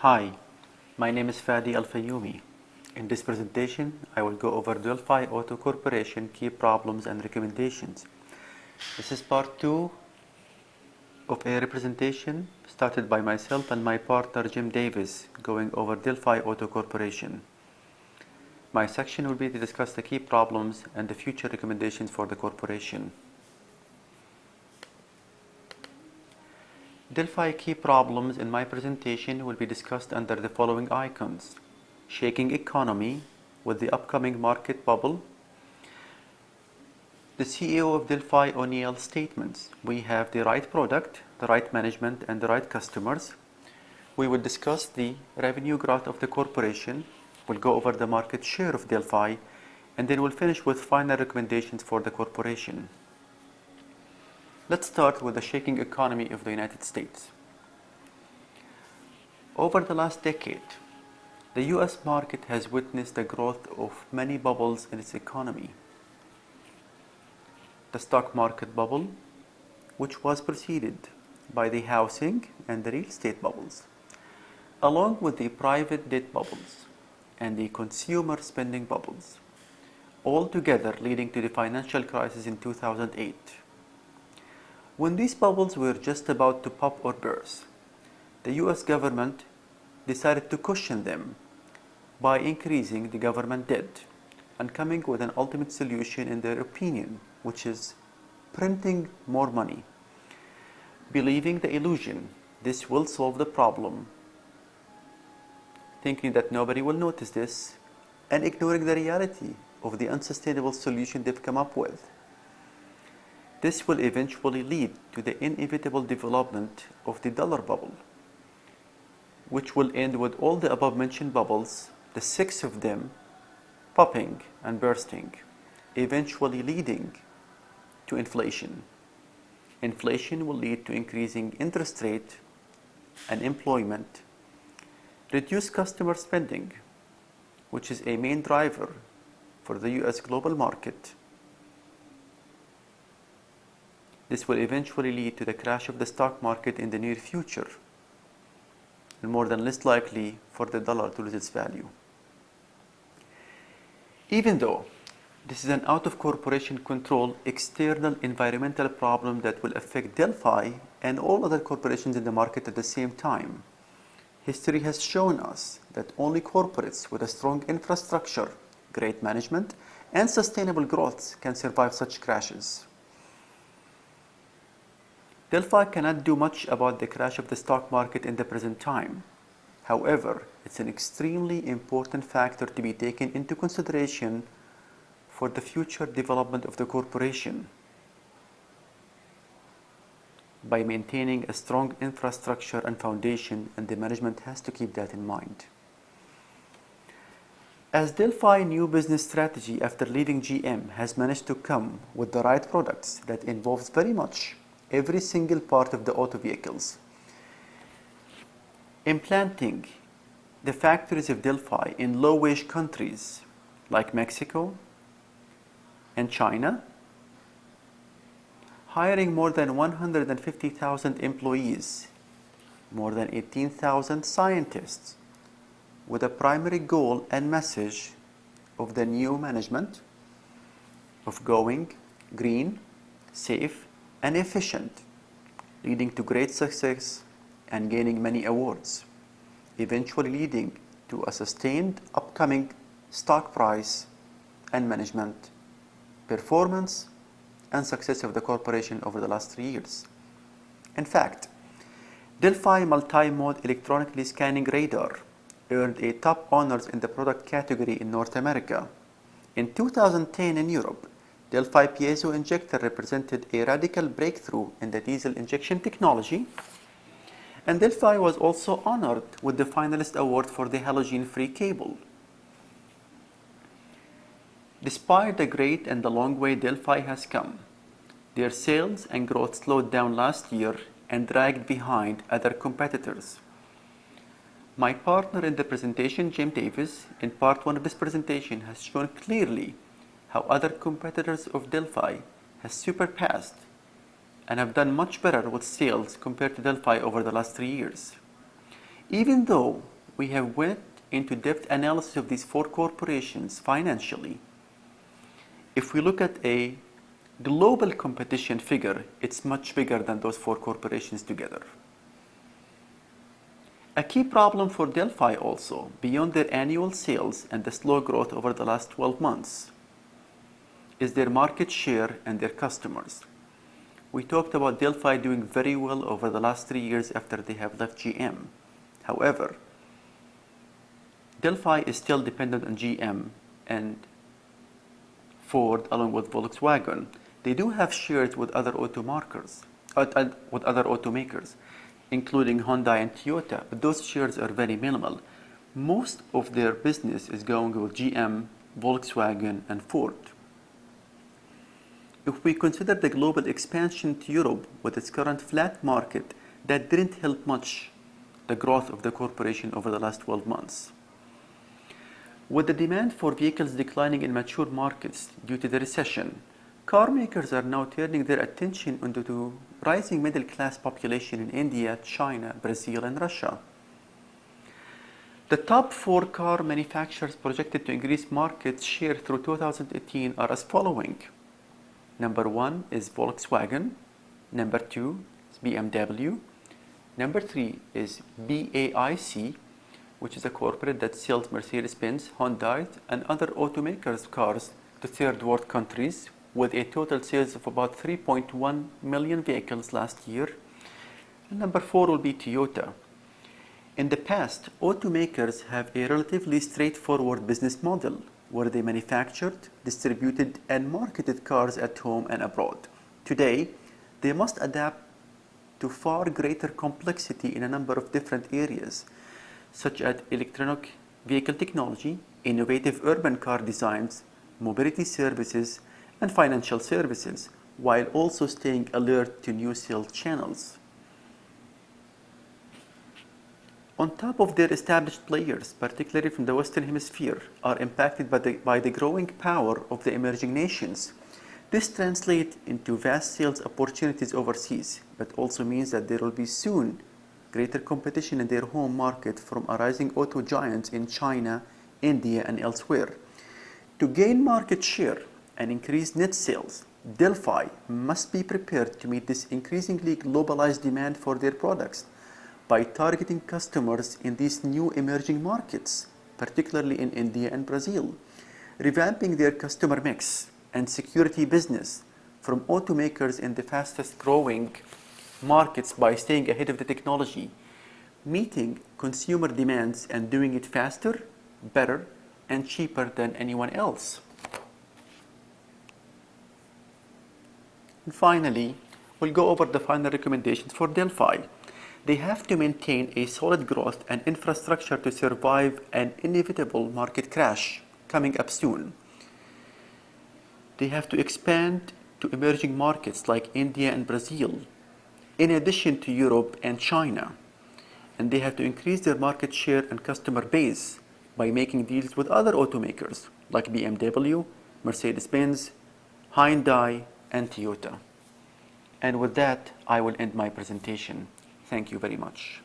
Hi, my name is Fadi Al-Fayoumi. In this presentation, I will go over Delphi Auto Corporation key problems and recommendations. This is part 2 of a representation started by myself and my partner Jim Davis going over Delphi Auto Corporation. My section will be to discuss the key problems and the future recommendations for the corporation. Delphi key problems in my presentation will be discussed under the following icons: shaking economy with the upcoming market bubble, the CEO of Delphi O'Neill statements: we have the right product, the right management, and the right customers. We will discuss the revenue growth of the corporation, we'll go over the market share of Delphi, and then we'll finish with final recommendations for the corporation. Let's start with the shaking economy of the United States. Over the last decade, the US market has witnessed the growth of many bubbles in its economy. The stock market bubble, which was preceded by the housing and the real estate bubbles, along with the private debt bubbles and the consumer spending bubbles, all together leading to the financial crisis in 2008. When these bubbles were just about to pop or burst, the US government decided to cushion them by increasing the government debt and coming with an ultimate solution in their opinion, which is printing more money, believing the illusion this will solve the problem, thinking that nobody will notice this, and ignoring the reality of the unsustainable solution they've come up with. This will eventually lead to the inevitable development of the dollar bubble, which will end with all the above-mentioned bubbles, the 6 of them, popping and bursting, eventually leading to inflation. Inflation will lead to increasing interest rate and employment, reduced customer spending, which is a main driver for the US global market. This will eventually lead to the crash of the stock market in the near future, and more than less likely for the dollar to lose its value. Even though this is an out-of-corporation control external environmental problem that will affect Delphi and all other corporations in the market at the same time, history has shown us that only corporates with a strong infrastructure, great management, and sustainable growth can survive such crashes. Delphi cannot do much about the crash of the stock market in the present time. However, it's an extremely important factor to be taken into consideration for the future development of the corporation by maintaining a strong infrastructure and foundation, and the management has to keep that in mind. As Delphi new business strategy after leaving GM has managed to come with the right products that involves very much every single part of the auto vehicles, implanting the factories of Delphi in low-wage countries like Mexico and China, hiring more than 150,000 employees, more than 18,000 scientists, with a primary goal and message of the new management of going green, safe, and efficient, leading to great success and gaining many awards, eventually leading to a sustained upcoming stock price and management performance and success of the corporation over the last 3 years. In fact, Delphi multi-mode electronically scanning radar earned a top honors in the product category in North America. In 2010 in Europe, Delphi piezo injector represented a radical breakthrough in the diesel injection technology, and Delphi was also honored with the finalist award for the halogen-free cable. Despite the great and the long way Delphi has come, their sales and growth slowed down last year and dragged behind other competitors. My partner in the presentation, Jim Davis, in part 1 of this presentation has shown clearly how other competitors of Delphi has surpassed and have done much better with sales compared to Delphi over the last 3 years. Even though we have went into depth analysis of these four corporations financially. If we look at a global competition figure, it's much bigger than those four corporations together. A key problem for Delphi also, beyond their annual sales and the slow growth over the last 12 months, is their market share and their customers. We talked about Delphi doing very well over the last 3 years after they have left GM. However, Delphi is still dependent on GM and Ford along with Volkswagen. They do have shares with other automakers, including Hyundai and Toyota, but those shares are very minimal. Most of their business is going with GM, Volkswagen, and Ford. If we consider the global expansion to Europe with its current flat market, that didn't help much the growth of the corporation over the last 12 months. With the demand for vehicles declining in mature markets due to the recession, car makers are now turning their attention onto the rising middle-class population in India, China, Brazil, and Russia. The top 4 car manufacturers projected to increase market share through 2018 are as following. Number 1 is Volkswagen. Number 2 is BMW. Number 3 is BAIC, which is a corporate that sells Mercedes-Benz, Hyundai, and other automakers' cars to third world countries, with a total sales of about 3.1 million vehicles last year. And number 4 will be Toyota. In the past, automakers have a relatively straightforward business model where they manufactured, distributed, and marketed cars at home and abroad. Today, they must adapt to far greater complexity in a number of different areas, such as electronic vehicle technology, innovative urban car designs, mobility services, and financial services, while also staying alert to new sales channels. On top of their established players, particularly from the Western Hemisphere, are impacted by the growing power of the emerging nations. This translates into vast sales opportunities overseas, but also means that there will be soon greater competition in their home market from a rising auto giants in China, India, and elsewhere. To gain market share and increase net sales, Delphi must be prepared to meet this increasingly globalized demand for their products by targeting customers in these new emerging markets, particularly in India and Brazil, revamping their customer mix and security business from automakers in the fastest growing markets by staying ahead of the technology, meeting consumer demands and doing it faster, better, and cheaper than anyone else. And finally, we'll go over the final recommendations for Delphi. They have to maintain a solid growth and infrastructure to survive an inevitable market crash coming up soon. They have to expand to emerging markets like India and Brazil, in addition to Europe and China. And they have to increase their market share and customer base by making deals with other automakers like BMW, Mercedes-Benz, Hyundai, and Toyota. And with that, I will end my presentation. Thank you very much.